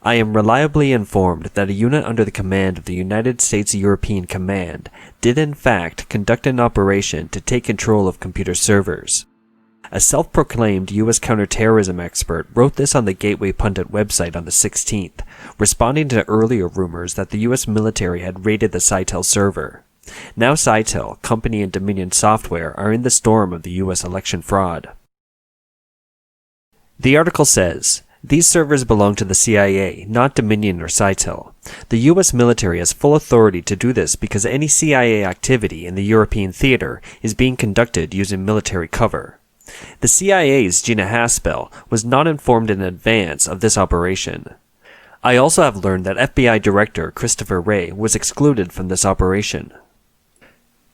I am reliably informed that a unit under the command of the United States European Command did in fact conduct an operation to take control of computer servers. A self-proclaimed U.S. counterterrorism expert wrote this on the Gateway Pundit website on the 16th, responding to earlier rumors that the U.S. military had raided the Sitel server. Now Sitel, company and Dominion Software are in the storm of the U.S. election fraud. The article says, these servers belong to the CIA, not Dominion or Sitel. The U.S. military has full authority to do this because any CIA activity in the European theater is being conducted using military cover. The CIA's Gina Haspel was not informed in advance of this operation. I also have learned that FBI Director Christopher Wray was excluded from this operation.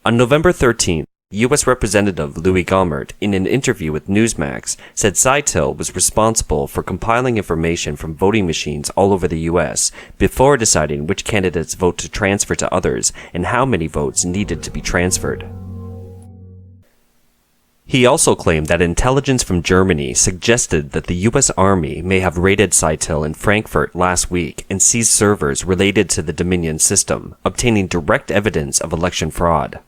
On November 13th, U.S. Representative Louis Gohmert, in an interview with Newsmax, said Sitel was responsible for compiling information from voting machines all over the U.S. before deciding which candidates vote to transfer to others and how many votes needed to be transferred. He also claimed that intelligence from Germany suggested that the U.S. Army may have raided Sitel in Frankfurt last week and seized servers related to the Dominion system, obtaining direct evidence of election fraud.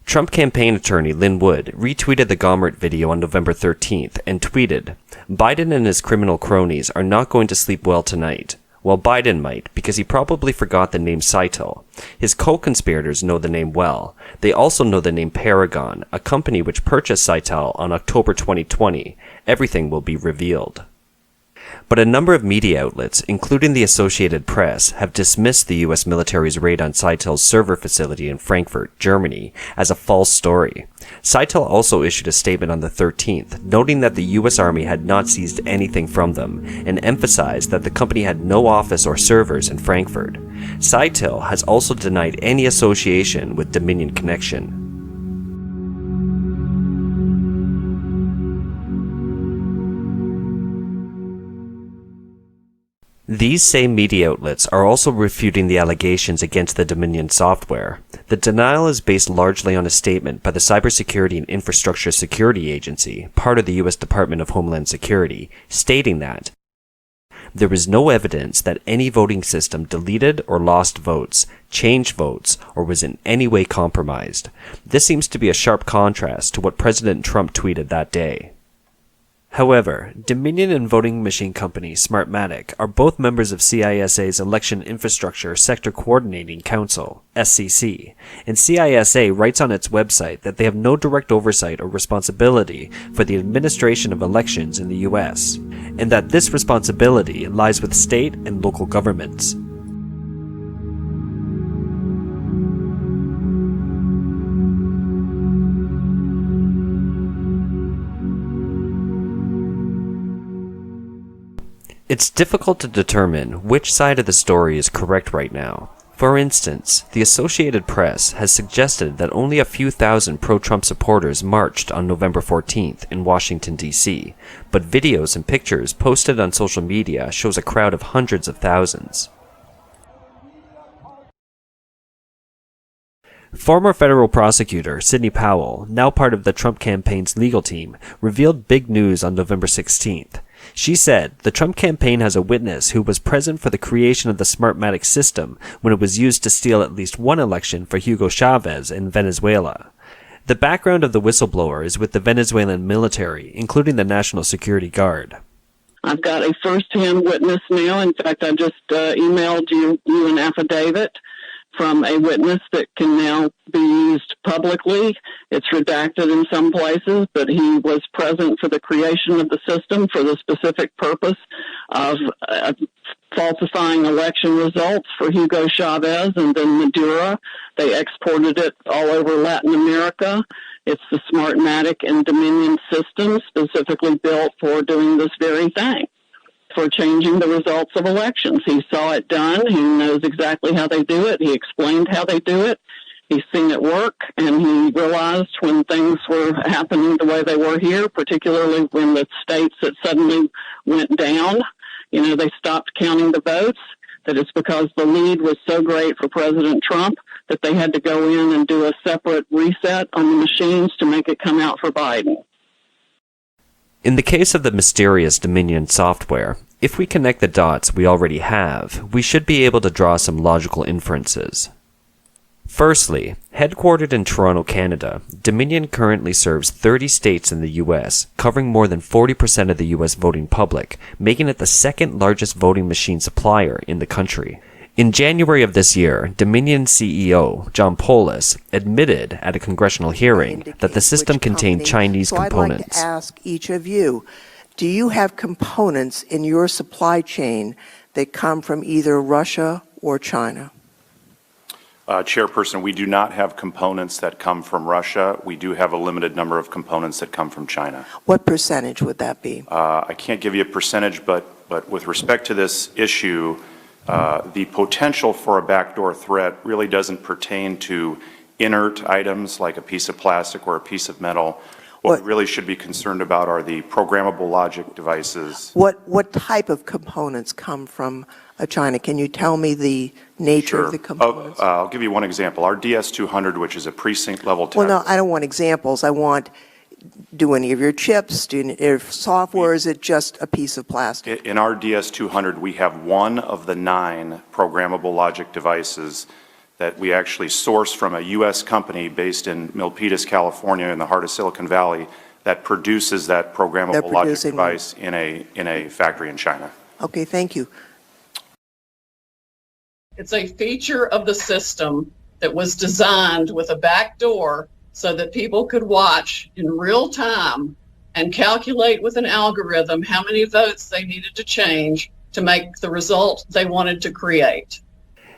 Trump campaign attorney Lynn Wood retweeted the Gohmert video on November 13th and tweeted, "Biden and his criminal cronies are not going to sleep well tonight. Well, Biden might, because he probably forgot the name Sitel. His co-conspirators know the name well. They also know the name Paragon, a company which purchased Sitel on October 2020. Everything will be revealed." But a number of media outlets, including the Associated Press, have dismissed the U.S. military's raid on Sitel's server facility in Frankfurt, Germany, as a false story. Sitel also issued a statement on the 13th, noting that the U.S. Army had not seized anything from them, and emphasized that the company had no office or servers in Frankfurt. Sitel has also denied any association with Dominion Connection. These same media outlets are also refuting the allegations against the Dominion software. The denial is based largely on a statement by the Cybersecurity and Infrastructure Security Agency, part of the U.S. Department of Homeland Security, stating that there is no evidence that any voting system deleted or lost votes, changed votes, or was in any way compromised. This seems to be a sharp contrast to what President Trump tweeted that day. However, Dominion and voting machine company SMARTMATIC are both members of CISA's Election Infrastructure Sector Coordinating Council, SCC, and CISA writes on its website that they have no direct oversight or responsibility for the administration of elections in the U.S., and that this responsibility lies with state and local governments. It's difficult to determine which side of the story is correct right now. For instance, the Associated Press has suggested that only a few thousand pro-Trump supporters marched on November 14th in Washington, D.C., but videos and pictures posted on social media shows a crowd of hundreds of thousands. Former federal prosecutor Sidney Powell, now part of the Trump campaign's legal team, revealed big news on November 16th. She said, the Trump campaign has a witness who was present for the creation of the SMARTMATIC system when it was used to steal at least one election for Hugo Chavez in Venezuela. The background of the whistleblower is with the Venezuelan military, including the National Security Guard. I've got a first-hand witness now. In fact, I just emailed you an affidavit from a witness that can now be used publicly. It's redacted in some places, but he was present for the creation of the system for the specific purpose of falsifying election results for Hugo Chavez and then Maduro. They exported it all over Latin America. It's the SMARTMATIC and Dominion system specifically built for doing this very thing, for changing the results of elections. He saw it done. He knows exactly how they do it. He explained how they do it. He's seen it work, and he realized when things were happening the way they were here, particularly when the states that suddenly went down, they stopped counting the votes, that it's because the lead was so great for President Trump that they had to go in and do a separate reset on the machines to make it come out for Biden. In the case of the mysterious Dominion software, If we connect the dots we already have, we should be able to draw some logical inferences. Firstly, headquartered in Toronto, Canada, Dominion currently serves 30 states in the U.S., covering more than 40% of the U.S. voting public, making it the second largest voting machine supplier in the country. In January of this year, Dominion CEO John Polis admitted at a congressional hearing that the system contained Chinese components. I'd like to ask each of you, do you have components in your supply chain that come from either Russia or China? Chairperson, we do not have components that come from Russia. We do have a limited number of components that come from China. What percentage would that be? I can't give you a percentage, but with respect to this issue, the potential for a backdoor threat really doesn't pertain to inert items like a piece of plastic or a piece of metal. What we really should be concerned about are the programmable logic devices. What type of components come from China? Can you tell me the nature of the components? I'll give you one example. Our DS200, which is a precinct level test. Well, no, I don't want examples. I want, do any of your chips, do any of your software, or is it just a piece of plastic? In our DS200, we have one of the 9 programmable logic devices that we actually source from a U.S. company based in Milpitas, California, in the heart of Silicon Valley, that produces that programmable logic device in a factory in China. Okay, thank you. It's a feature of the system that was designed with a back door so that people could watch in real time and calculate with an algorithm how many votes they needed to change to make the result they wanted to create.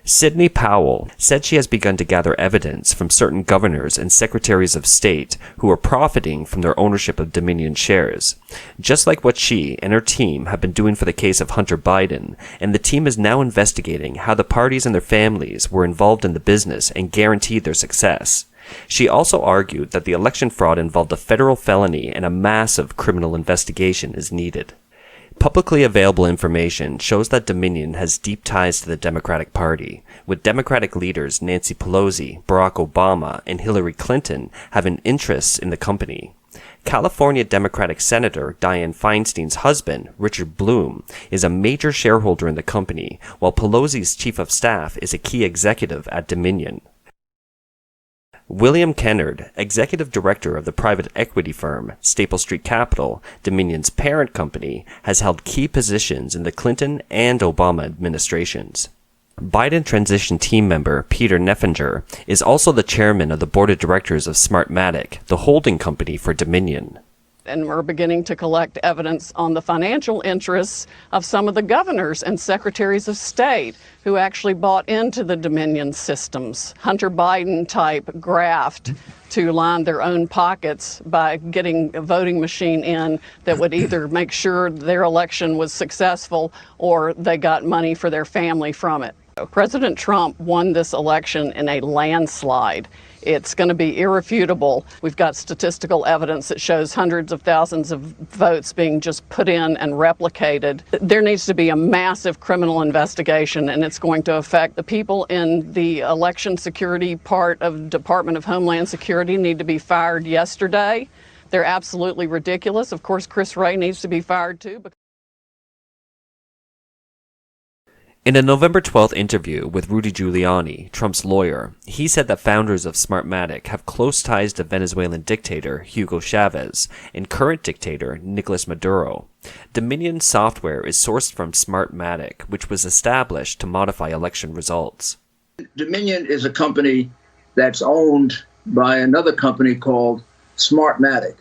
Sidney Powell said she has begun to gather evidence from certain governors and secretaries of state who are profiting from their ownership of Dominion shares, just like what she and her team have been doing for the case of Hunter Biden, and the team is now investigating how the parties and their families were involved in the business and guaranteed their success. She also argued that the election fraud involved a federal felony and a massive criminal investigation is needed. Publicly available information shows that Dominion has deep ties to the Democratic Party, with Democratic leaders Nancy Pelosi, Barack Obama, and Hillary Clinton having interests in the company. California Democratic Senator Dianne Feinstein's husband, Richard Bloom, is a major shareholder in the company, while Pelosi's chief of staff is a key executive at Dominion. William Kennard, executive director of the private equity firm Staple Street Capital, Dominion's parent company, has held key positions in the Clinton and Obama administrations. Biden transition team member Peter Neffinger is also the chairman of the board of directors of SMARTMATIC, the holding company for Dominion. And we're beginning to collect evidence on the financial interests of some of the governors and secretaries of state who actually bought into the Dominion systems. Hunter Biden type graft to line their own pockets by getting a voting machine in that would either make sure their election was successful or they got money for their family from it. President Trump won this election in a landslide. It's going to be irrefutable. We've got statistical evidence that shows hundreds of thousands of votes being just put in and replicated. There needs to be a massive criminal investigation, and it's going to affect the people in the election security part of Department of Homeland Security need to be fired yesterday. They're absolutely ridiculous. Of course, Chris Wray needs to be fired too. In a November 12th interview with Rudy Giuliani, Trump's lawyer, he said that founders of SMARTMATIC have close ties to Venezuelan dictator Hugo Chavez and current dictator Nicolas Maduro. Dominion software is sourced from SMARTMATIC, which was established to modify election results. Dominion is a company that's owned by another company called SMARTMATIC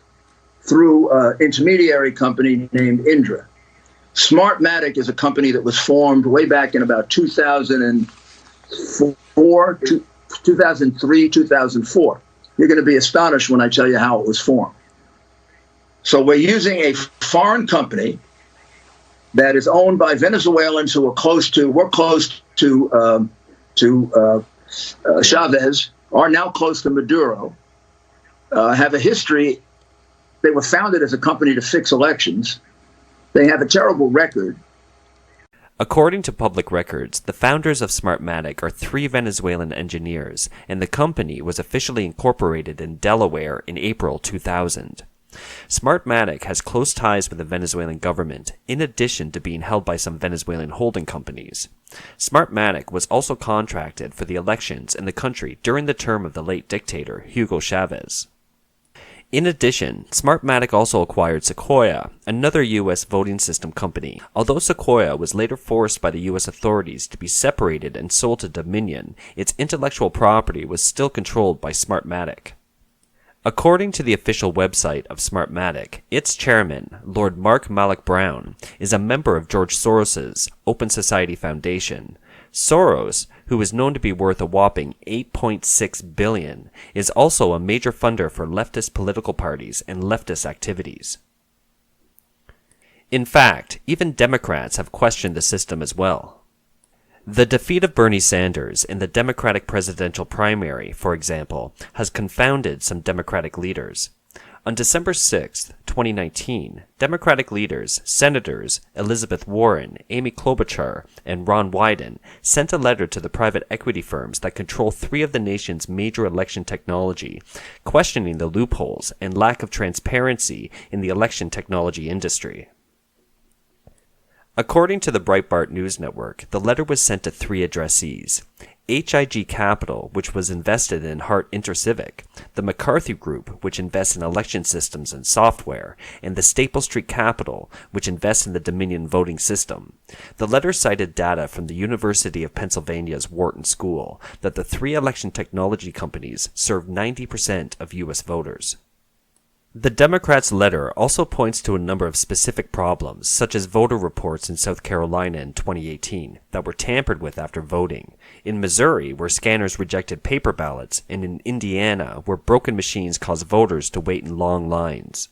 through an intermediary company named Indra. SMARTMATIC is a company that was formed way back in about 2004, 2003, 2004. You're going to be astonished when I tell you how it was formed. So we're using a foreign company that is owned by Venezuelans who are close to Chavez, are now close to Maduro, have a history. They were founded as a company to fix elections. They have a terrible record. According to public records, the founders of SMARTMATIC are 3 Venezuelan engineers, and the company was officially incorporated in Delaware in April 2000. SMARTMATIC has close ties with the Venezuelan government, in addition to being held by some Venezuelan holding companies. SMARTMATIC was also contracted for the elections in the country during the term of the late dictator Hugo Chavez. In addition, SMARTMATIC also acquired Sequoia, another U.S. voting system company. Although Sequoia was later forced by the U.S. authorities to be separated and sold to Dominion, its intellectual property was still controlled by SMARTMATIC. According to the official website of SMARTMATIC, its chairman, Lord Mark Malloch Brown, is a member of George Soros's Open Society Foundation. Soros, who is known to be worth a whopping $8.6 billion, is also a major funder for leftist political parties and leftist activities. In fact, even Democrats have questioned the system as well. The defeat of Bernie Sanders in the Democratic presidential primary, for example, has confounded some Democratic leaders. On December 6, 2019, Democratic leaders, Senators Elizabeth Warren, Amy Klobuchar, and Ron Wyden sent a letter to the private equity firms that control 3 of the nation's major election technology, questioning the loopholes and lack of transparency in the election technology industry. According to the Breitbart News Network, the letter was sent to 3 addressees: HIG Capital, which was invested in Hart Intercivic, the McCarthy Group, which invests in election systems and software, and the Staple Street Capital, which invests in the Dominion voting system. The letter cited data from the University of Pennsylvania's Wharton School that the 3 election technology companies serve 90% of U.S. voters. The Democrats' letter also points to a number of specific problems, such as voter reports in South Carolina in 2018 that were tampered with after voting, in Missouri where scanners rejected paper ballots, and in Indiana where broken machines caused voters to wait in long lines.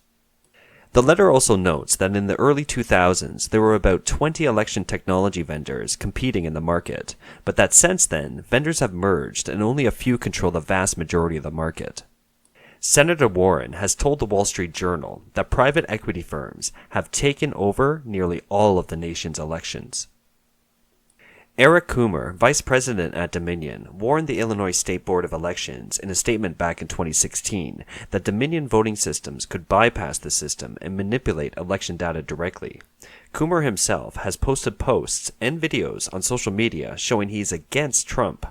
The letter also notes that in the early 2000s there were about 20 election technology vendors competing in the market, but that since then vendors have merged and only a few control the vast majority of the market. Senator Warren has told the Wall Street Journal that private equity firms have taken over nearly all of the nation's elections. Eric Coomer, vice president at Dominion, warned the Illinois State Board of Elections in a statement back in 2016 that Dominion voting systems could bypass the system and manipulate election data directly. Coomer himself has posted posts and videos on social media showing he's against Trump.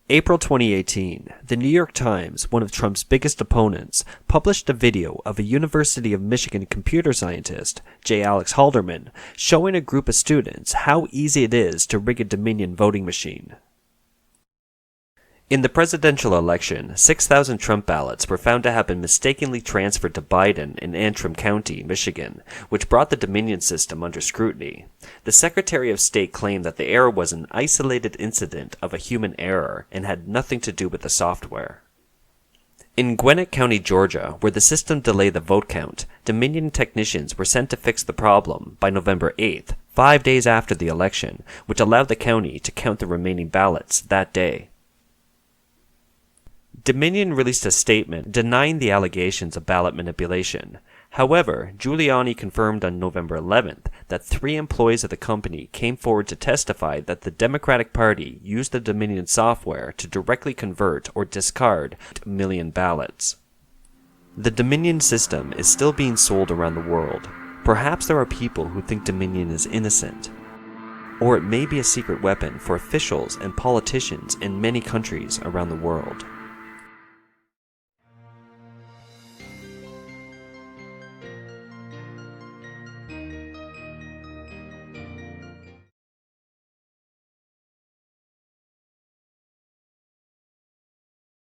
April 2018, the New York Times, one of Trump's biggest opponents, published a video of a University of Michigan computer scientist, J. Alex Halderman, showing a group of students how easy it is to rig a Dominion voting machine. In the presidential election, 6,000 Trump ballots were found to have been mistakenly transferred to Biden in Antrim County, Michigan, which brought the Dominion system under scrutiny. The Secretary of State claimed that the error was an isolated incident of a human error and had nothing to do with the software. In Gwinnett County, Georgia, where the system delayed the vote count, Dominion technicians were sent to fix the problem by November 8th, 5 days after the election, which allowed the county to count the remaining ballots that day. Dominion released a statement denying the allegations of ballot manipulation. However, Giuliani confirmed on November 11th that 3 employees of the company came forward to testify that the Democratic Party used the Dominion software to directly convert or discard 1 million ballots. The Dominion system is still being sold around the world. Perhaps there are people who think Dominion is innocent. Or it may be a secret weapon for officials and politicians in many countries around the world.